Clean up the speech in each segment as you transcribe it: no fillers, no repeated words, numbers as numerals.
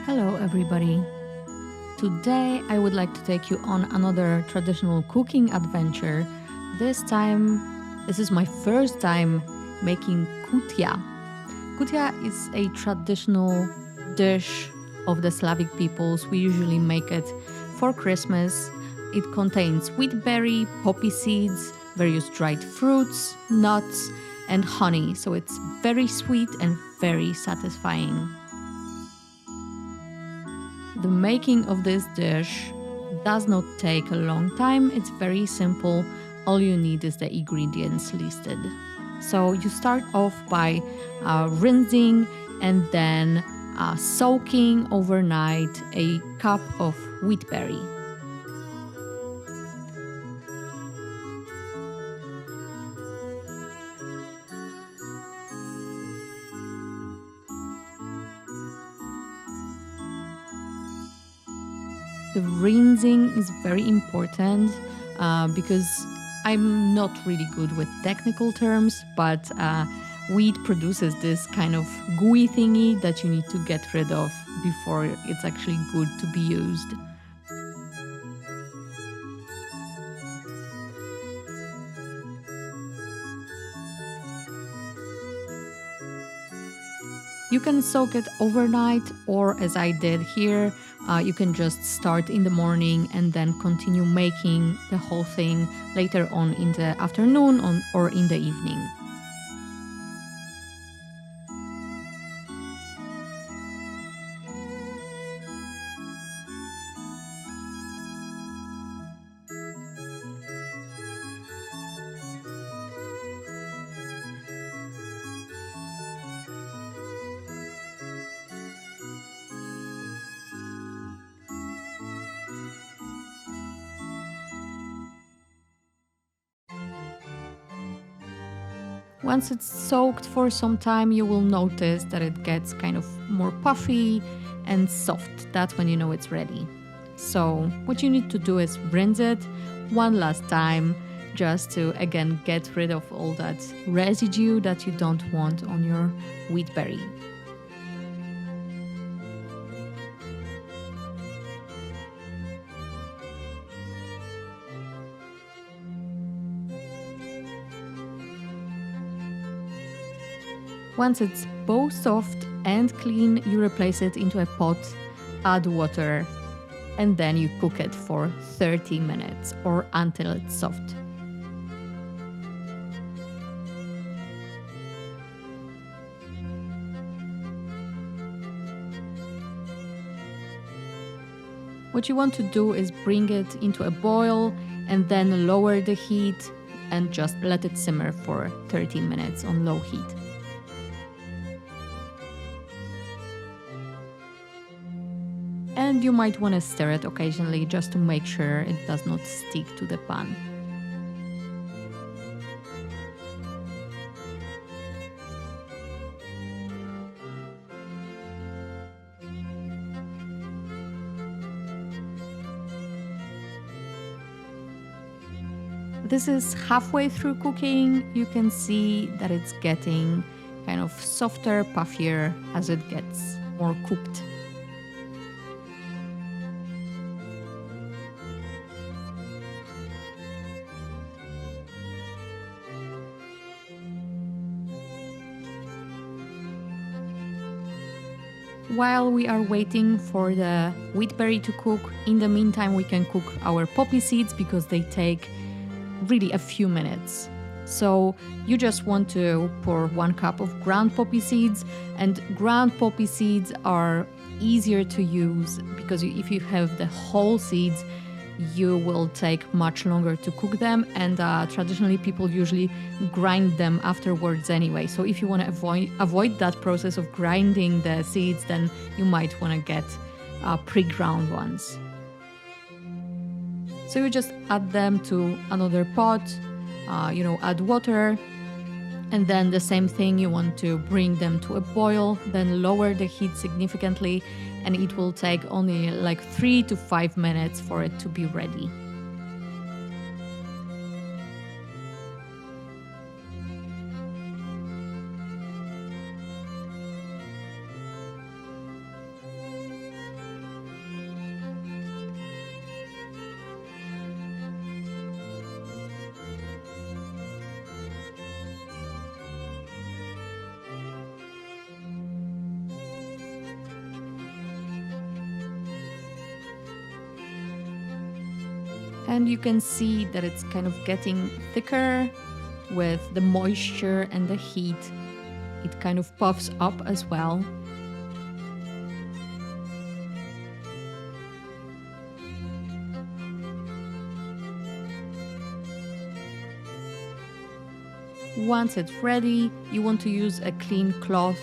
Hello everybody! Today I would like to take you on another traditional cooking adventure. This is my first time making kutia. Kutia is a traditional dish of the Slavic peoples. We usually make it for Christmas. It contains wheat berry, poppy seeds, various dried fruits, nuts, and honey. So it's very sweet and very satisfying. The making of this dish does not take a long time. It's very simple. All you need is the ingredients listed. So you start off by rinsing and then soaking overnight a cup of wheat berry. The rinsing is very important because I'm not really good with technical terms, but wheat produces this kind of gooey thingy that you need to get rid of before it's actually good to be used. You can soak it overnight, or as I did here, you can just start in the morning and then continue making the whole thing later on in the afternoon or in the evening. Once it's soaked for some time, you will notice that it gets kind of more puffy and soft. That's when you know it's ready. So what you need to do is rinse it one last time, just to again get rid of all that residue that you don't want on your wheat berry. Once it's both soft and clean, you replace it into a pot, add water, and then you cook it for 30 minutes or until it's soft. What you want to do is bring it into a boil and then lower the heat and just let it simmer for 30 minutes on low heat. And you might want to stir it occasionally just to make sure it does not stick to the pan. This is halfway through cooking. You can see that it's getting kind of softer, puffier as it gets more cooked. While we are waiting for the wheat berry to cook, in the meantime we can cook our poppy seeds because they take really a few minutes. So you just want to pour 1 cup of ground poppy seeds, and ground poppy seeds are easier to use because if you have the whole seeds, you will take much longer to cook them, and traditionally people usually grind them afterwards anyway. So if you want to avoid that process of grinding the seeds, then you might want to get pre-ground ones. So you just add them to another pot, add water, and then the same thing, you want to bring them to a boil, then lower the heat significantly, and it will take only like 3 to 5 minutes for it to be ready. And you can see that it's kind of getting thicker with the moisture and the heat. It kind of puffs up as well. Once it's ready, you want to use a clean cloth.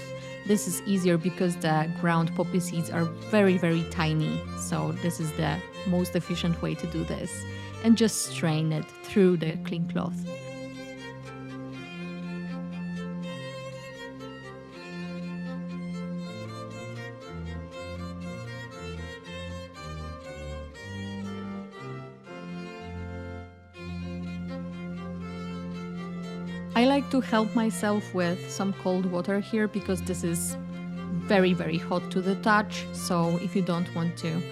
This is easier because the ground poppy seeds are very, very tiny. So this is the most efficient way to do this. And just strain it through the clean cloth. I like to help myself with some cold water here because this is very, very hot to the touch. So if you don't want to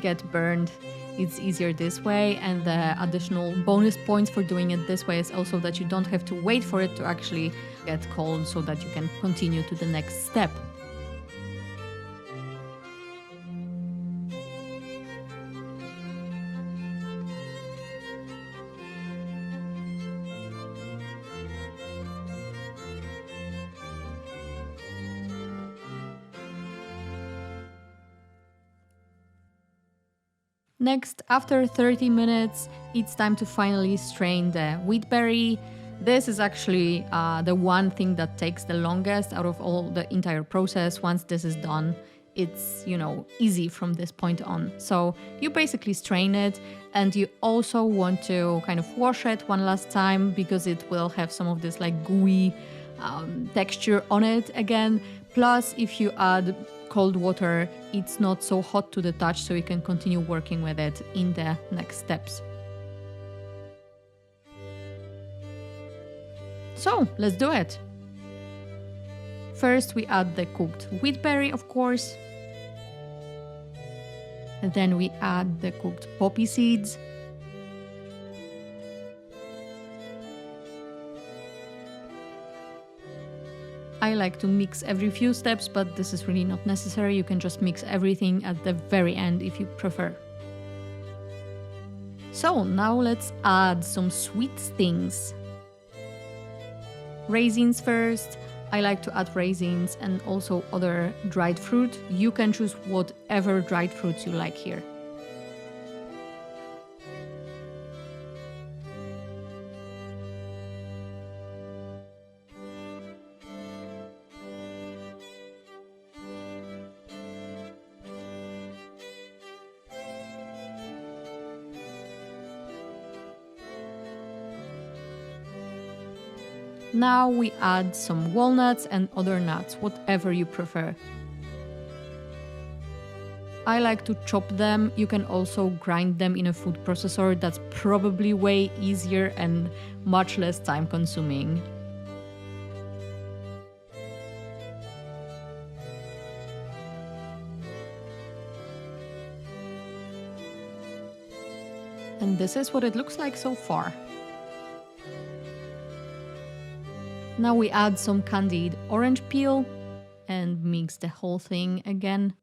get burned, it's easier this way. And the additional bonus points for doing it this way is also that you don't have to wait for it to actually get cold so that you can continue to the next step. Next, after 30 minutes, it's time to finally strain the wheat berry. This is actually the one thing that takes the longest out of all the entire process. Once this is done, it's, easy from this point on. So you basically strain it, and you also want to kind of wash it one last time because it will have some of this like gooey texture on it again. Plus, if you add cold water, it's not so hot to the touch, so you can continue working with it in the next steps. So let's do it. First we add the cooked wheat berry, of course. And then we add the cooked poppy seeds. I like to mix every few steps, but this is really not necessary. You can just mix everything at the very end if you prefer. So now let's add some sweet things. Raisins first. I like to add raisins and also other dried fruit. You can choose whatever dried fruits you like here. Now we add some walnuts and other nuts, whatever you prefer. I like to chop them. You can also grind them in a food processor. That's probably way easier and much less time consuming. And this is what it looks like so far. Now we add some candied orange peel and mix the whole thing again.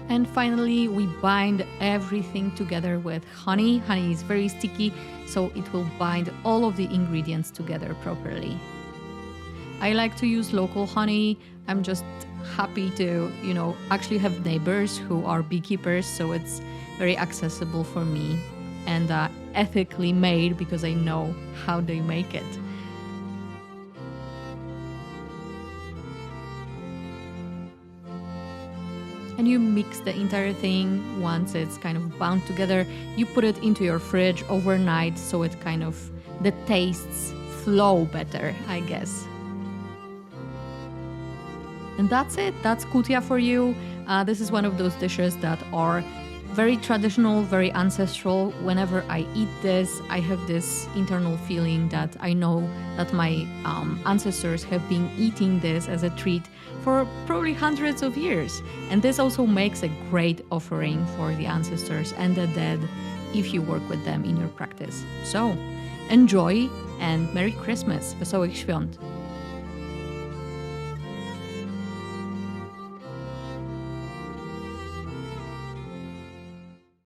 And finally, we bind everything together with honey. Honey is very sticky, so it will bind all of the ingredients together properly. I like to use local honey. I'm just happy to, actually have neighbors who are beekeepers, so it's very accessible for me and ethically made because I know how they make it. And you mix the entire thing. Once it's kind of bound together, you put it into your fridge overnight so it kind of, the tastes flow better, I guess. And that's it. That's Kutia for you. This is one of those dishes that are very traditional, very ancestral. Whenever I eat this, I have this internal feeling that I know that my ancestors have been eating this as a treat for probably hundreds of years. And this also makes a great offering for the ancestors and the dead if you work with them in your practice. So enjoy and Merry Christmas, Wesołych Świąt!